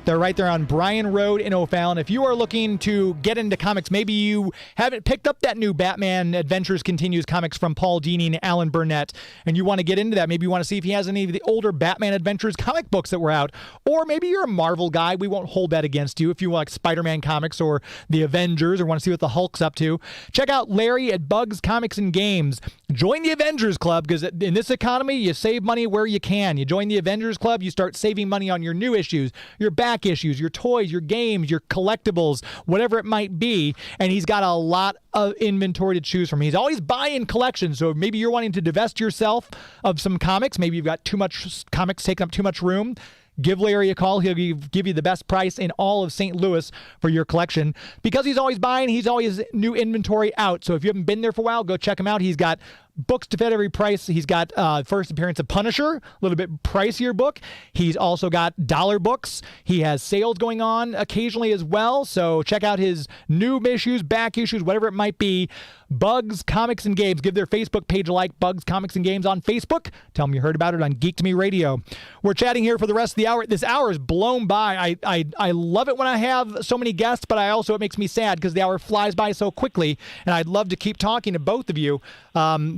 They're right there on Bryan Road in O'Fallon. If you are looking to get into comics, maybe you haven't picked up that new Batman Adventures Continues comics from Paul Dini and Alan Burnett, and you want to get into that. Maybe you want to see if he has any of the older Batman Adventures comic books that were out. Or maybe you're a Marvel guy. We won't hold that against you. If you like Spider-Man comics or the Avengers or want to see what the Hulk's up to, check out Larry at Bugs Comics and Games. Join the Avengers Club, because in this economy, you save money where you can. You join the Avengers Club, you start saving money on your new issues, your back issues, your toys, your games, your collectibles, whatever it might be. And he's got a lot of inventory to choose from. He's always buying collections. So maybe you're wanting to divest yourself of some comics. Maybe you've got too much comics taking up too much room. Give Larry a call. He'll give you the best price in all of St. Louis for your collection. Because he's always buying, he's always new inventory out. So if you haven't been there for a while, go check him out. He's got books to fit every price. He's got first appearance of Punisher, a little bit pricier book. He's also got dollar books. He has sales going on occasionally as well. So check out his new issues, back issues, whatever it might be. Bugs Comics and Games. Give their Facebook page a like, Bugs Comics and Games on Facebook. Tell them you heard about it on Geek to Me Radio. We're chatting here for the rest of the hour. This hour is blown by. I love it when I have so many guests, but it makes me sad because the hour flies by so quickly, and I'd love to keep talking to both of you.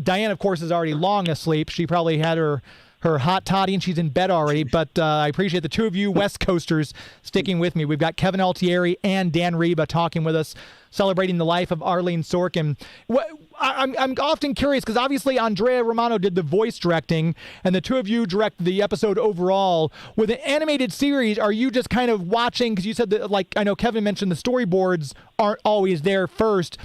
Diane, of course, is already long asleep. She probably had her hot toddy and she's in bed already, but I appreciate the two of you West Coasters sticking with me. We've got Kevin Altieri and Dan Riba talking with us, celebrating the life of Arleen Sorkin. I'm often curious because obviously Andrea Romano did the voice directing and the two of you direct the episode overall. With an animated series, are you just kind of watching, because you said that, like, I know Kevin mentioned the storyboards aren't always there first.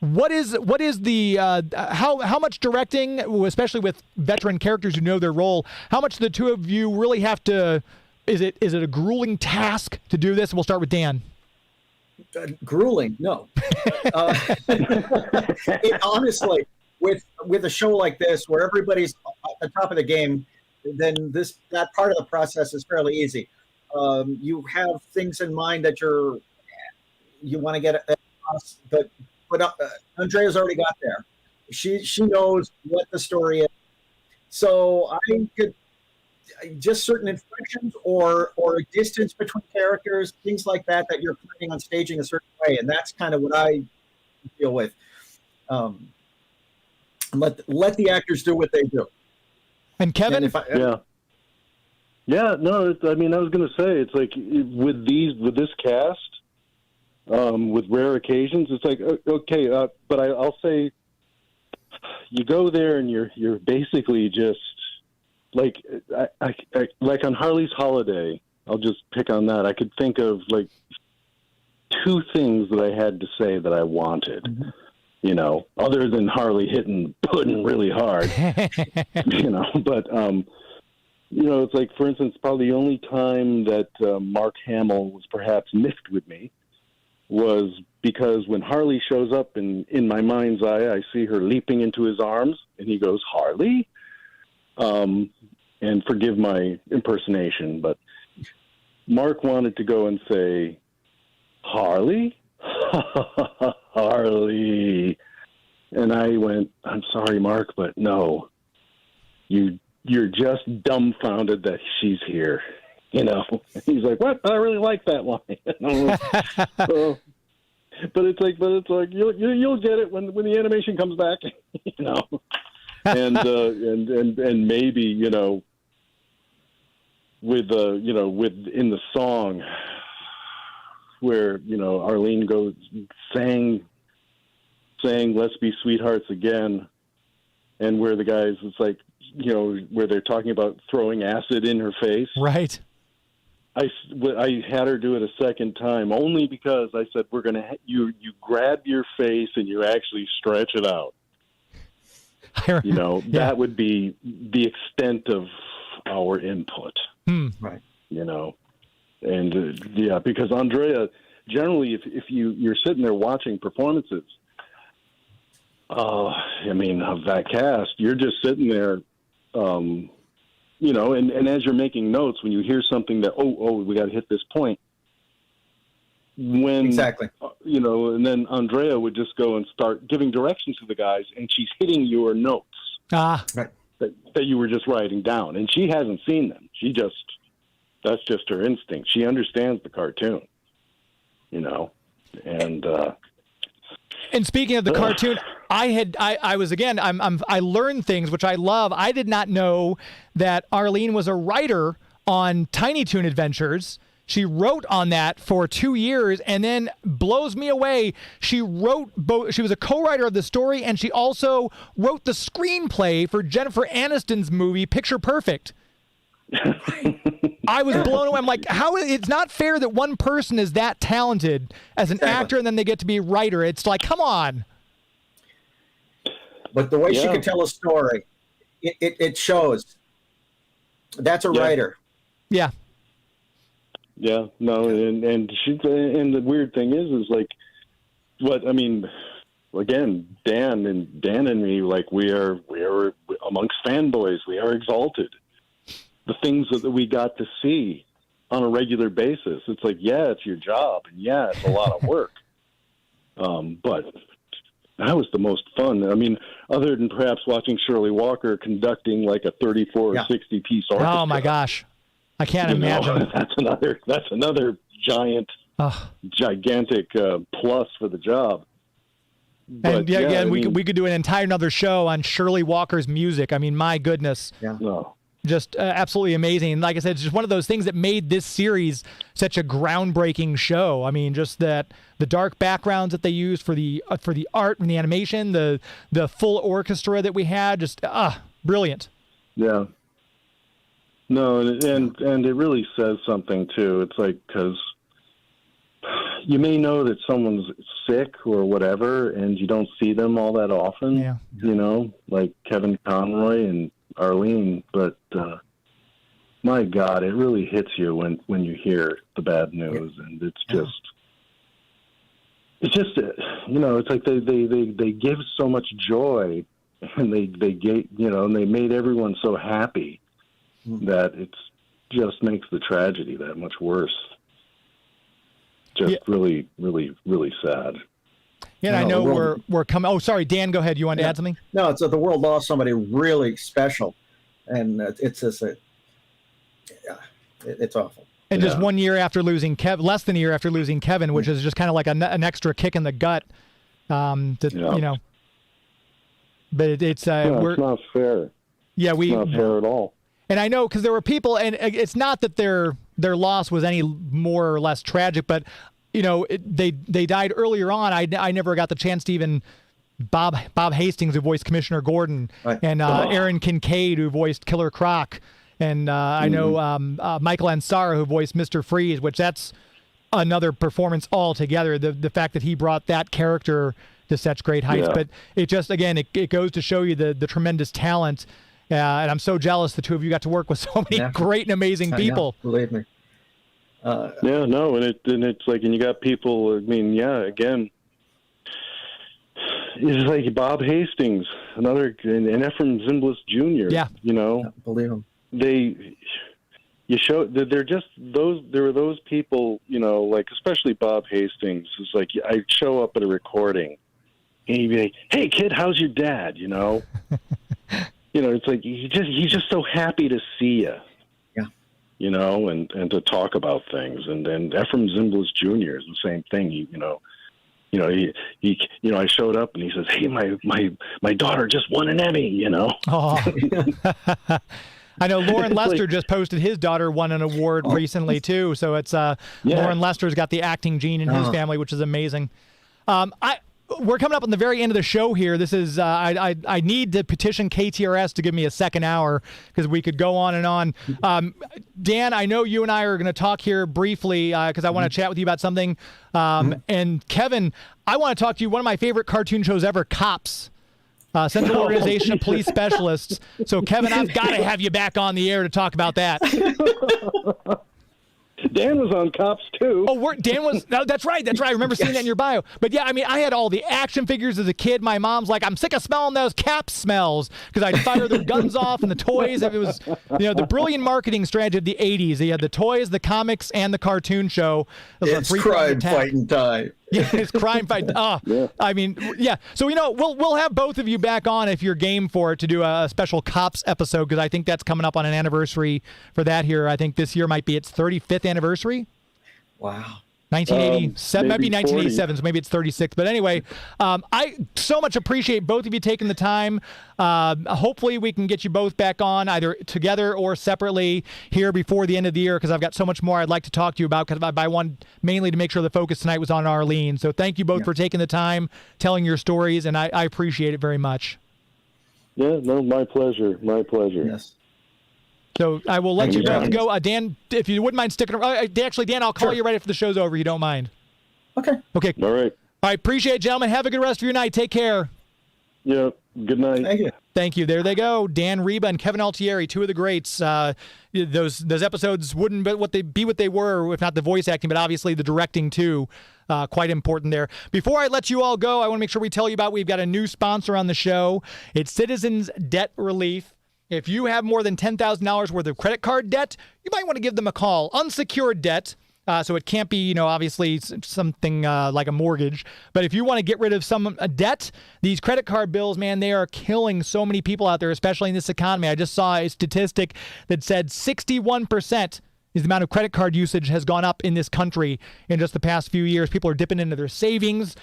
What is the how much directing, especially with veteran characters who know their role, how much the two of you really have to, is it a grueling task to do this? We'll start with Dan. Grueling? No. Honestly, with a show like this where everybody's at the top of the game, then that part of the process is fairly easy. You have things in mind that you want to get across, but Andrea's already got there. She knows what the story is. So I could just certain inflections or a distance between characters, things like that you're planning on staging a certain way, and that's kind of what I deal with. Let the actors do what they do. And Kevin, no, I mean, I was going to say, it's like with this cast. With rare occasions, it's like, okay, but I'll say you go there and you're basically just like, I like on Harley's Holiday, I'll just pick on that. I could think of like two things that I had to say that I wanted, other than Harley putting really hard, but, it's like, for instance, probably the only time that Mark Hamill was perhaps miffed with me was because when Harley shows up in my mind's eye, I see her leaping into his arms, and he goes, Harley? And forgive my impersonation, but Mark wanted to go and say, Harley? Harley. And I went, I'm sorry, Mark, but no. You're just dumbfounded that she's here. He's like, what? I really like that line. But it's like you'll get it when the animation comes back, and maybe with in the song where Arleen goes sang "Let's Be Sweethearts Again," and where the guys, it's like where they're talking about throwing acid in her face, right? I had her do it a second time only because I said, we're going to, you grab your face and you actually stretch it out. That would be the extent of our input. Right. And because Andrea, generally, if you're sitting there watching performances, of that cast, you're just sitting there, and as you're making notes, when you hear something that, we got to hit this point. Exactly. And then Andrea would just go and start giving directions to the guys, and she's hitting your notes right. that you were just writing down. And she hasn't seen them. That's just her instinct. She understands the cartoon, And speaking of the cartoon, I learned things which I love. I did not know that Arleen was a writer on Tiny Toon Adventures. She wrote on that for 2 years, and then blows me away. She wrote she was a co-writer of the story, and she also wrote the screenplay for Jennifer Aniston's movie Picture Perfect. I was blown away. I'm like, it's not fair that one person is that talented as an actor and then they get to be a writer. It's like, come on. But the way she could tell a story, it shows. That's a writer. Yeah. Yeah, no, and the weird thing is like, again, Dan and me, like we are amongst fanboys. We are exalted. The things that we got to see on a regular basis. It's like, it's your job, and it's a lot of work. But that was the most fun. Other than perhaps watching Shirley Walker conducting like a 34 or 60 piece orchestra. Oh my gosh, I can't imagine. That's another gigantic plus for the job. And we could do an entire another show on Shirley Walker's music. I mean, my goodness. Yeah. No. Just absolutely amazing. And like I said, it's just one of those things that made this series such a groundbreaking show. I mean, just that the dark backgrounds that they used for the art and the animation, the full orchestra that we had, just brilliant. Yeah. No, and it really says something too. It's like, because you may know that someone's sick or whatever, and you don't see them all that often. Yeah. You know, like Kevin Conroy and Arleen, but my God, it really hits you when you hear the bad news, and it's just you know, it's like they give so much joy, and they gave, you know, and they made everyone so happy that it's just makes the tragedy that much worse. Just really, really, really sad. Yeah, I know we're coming. Oh, sorry, Dan, go ahead. You wanted to add something? No, it's the world lost somebody really special, and it's just it's awful. And just 1 year after losing less than a year after losing Kevin, which is just kind of like an extra kick in the gut. You know, but it's it's not fair. Yeah, it's not fair at all. And I know, because there were people, and it's not that their loss was any more or less tragic, but you know, they died earlier on. I never got the chance to even Bob Hastings, who voiced Commissioner Gordon, and Aaron Kincaid, who voiced Killer Croc, and I know Michael Ansara, who voiced Mr. Freeze, which that's another performance altogether. The fact that he brought that character to such great heights, but it just, again, it goes to show you the tremendous talent. And I'm so jealous the two of you got to work with so many great and amazing people. Believe me. And it's like, and you got people. I mean, again, it's like Bob Hastings, another, and Ephraim Zimbalist Jr. Yeah, you know, believe him. You show that they're just those. There were those people, you know, like especially Bob Hastings. It's like I show up at a recording, and he'd be like, "Hey, kid, how's your dad?" You know. You know, it's like he's just so happy to see you. Yeah. You know, and to talk about things. And Ephraim Zimbalist Jr. is the same thing. He I showed up and he says, "Hey, my daughter just won an Emmy." You know. Oh. I know Lauren Lester just posted his daughter won an award recently too. So it's Lauren Lester's got the acting gene in his family, which is amazing. We're coming up on the very end of the show here. This is I need to petition KTRS to give me a second hour, because we could go on and on. Dan, I know you and I are going to talk here briefly because I want to chat with you about something. And Kevin, I want to talk to you. One of my favorite cartoon shows ever, Cops. Central Organization of Police Specialists. So, Kevin, I've got to have you back on the air to talk about that. Dan was on Cops too. Oh, Dan was. No, that's right. I remember seeing that in your bio. But yeah, I mean, I had all the action figures as a kid. My mom's like, "I'm sick of smelling those Cap smells," because I'd fire their guns off and the toys. It was, the brilliant marketing strategy of the '80s. They had the toys, the comics, and the cartoon show. It's crime fighting time. Yeah, it's crime fight. I mean, yeah. So we'll have both of you back on if you're game for it to do a special Cops episode, because I think that's coming up on an anniversary for that here. I think this year might be its 35th anniversary. Wow. 1987, maybe 1987, so maybe it's 36. But anyway, I so much appreciate both of you taking the time. Hopefully we can get you both back on either together or separately here before the end of the year, because I've got so much more I'd like to talk to you about, because I wanted mainly to make sure the focus tonight was on Arleen. So thank you both for taking the time, telling your stories, and I appreciate it very much. Yeah, no, my pleasure. My pleasure. Yes. So I will let you both go. Dan, if you wouldn't mind sticking around. Actually, Dan, I'll call you right after the show's over. You don't mind? Okay. Okay. All right. All right. Appreciate it, gentlemen. Have a good rest of your night. Take care. Yeah. Good night. Thank you. Thank you. There they go. Dan Riba and Kevin Altieri, two of the greats. Those episodes wouldn't be what they were if not the voice acting, but obviously the directing too. Quite important there. Before I let you all go, I want to make sure we tell you about, we've got a new sponsor on the show. It's Citizens Debt Relief. If you have more than $10,000 worth of credit card debt, you might want to give them a call. Unsecured debt, so it can't be, obviously something like a mortgage. But if you want to get rid of some debt, these credit card bills, man, they are killing so many people out there, especially in this economy. I just saw a statistic that said 61% is the amount of credit card usage has gone up in this country in just the past few years. People are dipping into their savings.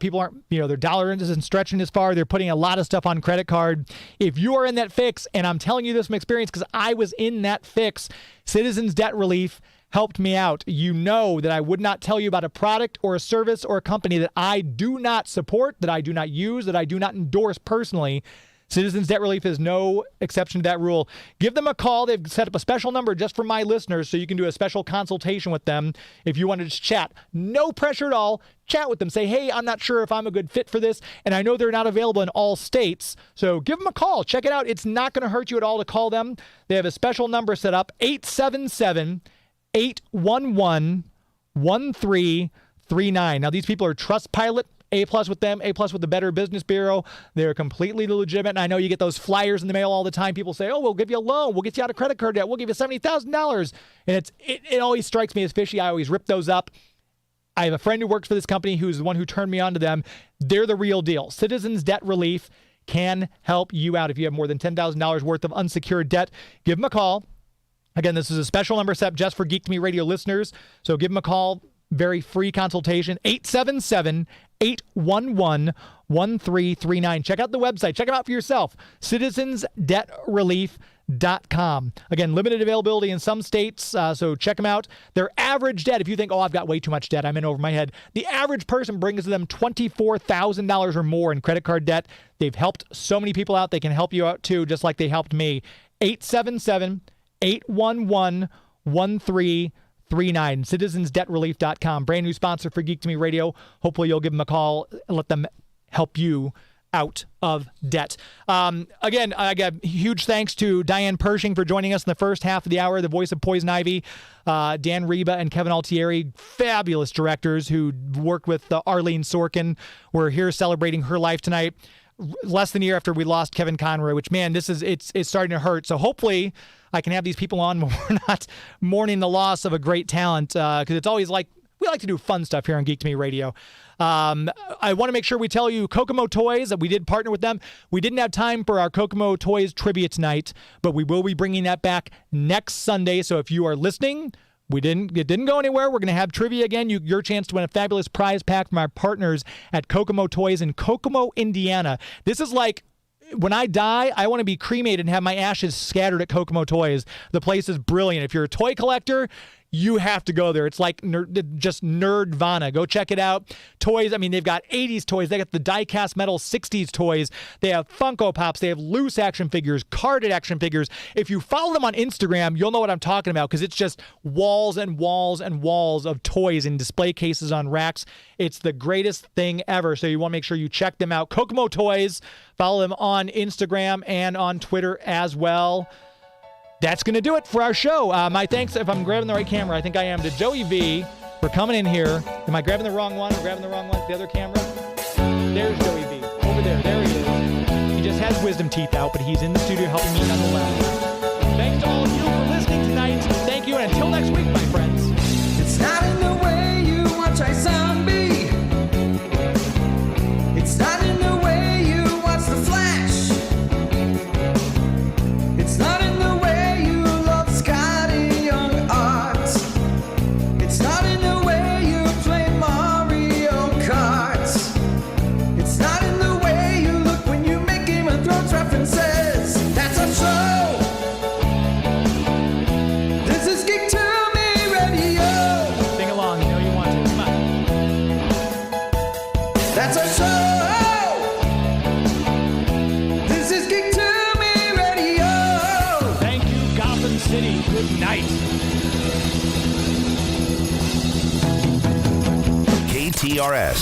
People aren't, their dollar isn't stretching as far. They're putting a lot of stuff on credit card. If you are in that fix, and I'm telling you this from experience because I was in that fix, Citizens Debt Relief helped me out. You know that I would not tell you about a product or a service or a company that I do not support, that I do not use, that I do not endorse personally. Citizens Debt Relief is no exception to that rule. Give them a call. They've set up a special number just for my listeners, so you can do a special consultation with them if you want to just chat. No pressure at all. Chat with them. Say, hey, I'm not sure if I'm a good fit for this, and I know they're not available in all states, so give them a call. Check it out. It's not going to hurt you at all to call them. They have a special number set up, 877-811-1339. Now, these people are Trustpilot A+ with them, A+ with the Better Business Bureau. They're completely legitimate. And I know you get those flyers in the mail all the time. People say, oh, we'll give you a loan. We'll get you out of credit card debt. We'll give you $70,000. And it always strikes me as fishy. I always rip those up. I have a friend who works for this company who's the one who turned me on to them. They're the real deal. Citizens Debt Relief can help you out. If you have more than $10,000 worth of unsecured debt, give them a call. Again, this is a special number set just for Geek to Me Radio listeners. So give them a call. Very free consultation, 877-811-1339. Check out the website. Check them out for yourself, citizensdebtrelief.com. Again, limited availability in some states, so check them out. Their average debt, if you think, oh, I've got way too much debt, I'm in over my head, the average person brings them $24,000 or more in credit card debt. They've helped so many people out. They can help you out too, just like they helped me. 877-811-1339. citizensdebtrelief.com. Brand new sponsor for Geek to Me Radio. Hopefully you'll give them a call and let them help you out of debt. Again, I got huge thanks to Diane Pershing for joining us in the first half of the hour, the voice of Poison Ivy. Dan Riba and Kevin Altieri, fabulous directors who worked with Arleen Sorkin. We're here celebrating her life tonight. Less than a year after we lost Kevin Conroy, which, man, it's starting to hurt. So hopefully I can have these people on when we're not mourning the loss of a great talent, because it's always like, we like to do fun stuff here on Geek to Me Radio. I want to make sure we tell you Kokomo Toys, that we did partner with them. We didn't have time for our Kokomo Toys trivia tonight, but we will be bringing that back next Sunday. So if you are listening, it didn't go anywhere. We're going to have trivia again. Your chance to win a fabulous prize pack from our partners at Kokomo Toys in Kokomo, Indiana. This is like, when I die, I want to be cremated and have my ashes scattered at Kokomo Toys. The place is brilliant. If you're a toy collector, you have to go there. It's like just nerdvana. Go check it out. Toys, I mean, they've got 80s toys. They got the die-cast metal 60s toys. They have Funko Pops. They have loose action figures, carded action figures. If you follow them on Instagram, you'll know what I'm talking about, because it's just walls and walls and walls of toys in display cases on racks. It's the greatest thing ever, so you want to make sure you check them out. Kokomo Toys. Follow them on Instagram and on Twitter as well. That's going to do it for our show. My thanks, if I'm grabbing the right camera, I think I am, to Joey V for coming in here. Am I grabbing the wrong one? I'm grabbing the wrong one. The other camera? There's Joey V. Over there. There he is. He just has wisdom teeth out, but he's in the studio helping me nonetheless. Thanks to all of you for listening tonight. Thank you, and until next week, my friends. It's not in the way you watch I zombie. It's not in the way you watch The Flash. It's not in the way you love Scotty Young Art. It's not in the way you play Mario Kart. It's not in the way you look when you make Game of Thrones references. That's a show. This is Geek to Me Radio. Sing along, you know you want to. Come on. That's a show. This is Geek to Me Radio. Thank you, Gotham City. Good night. KTRS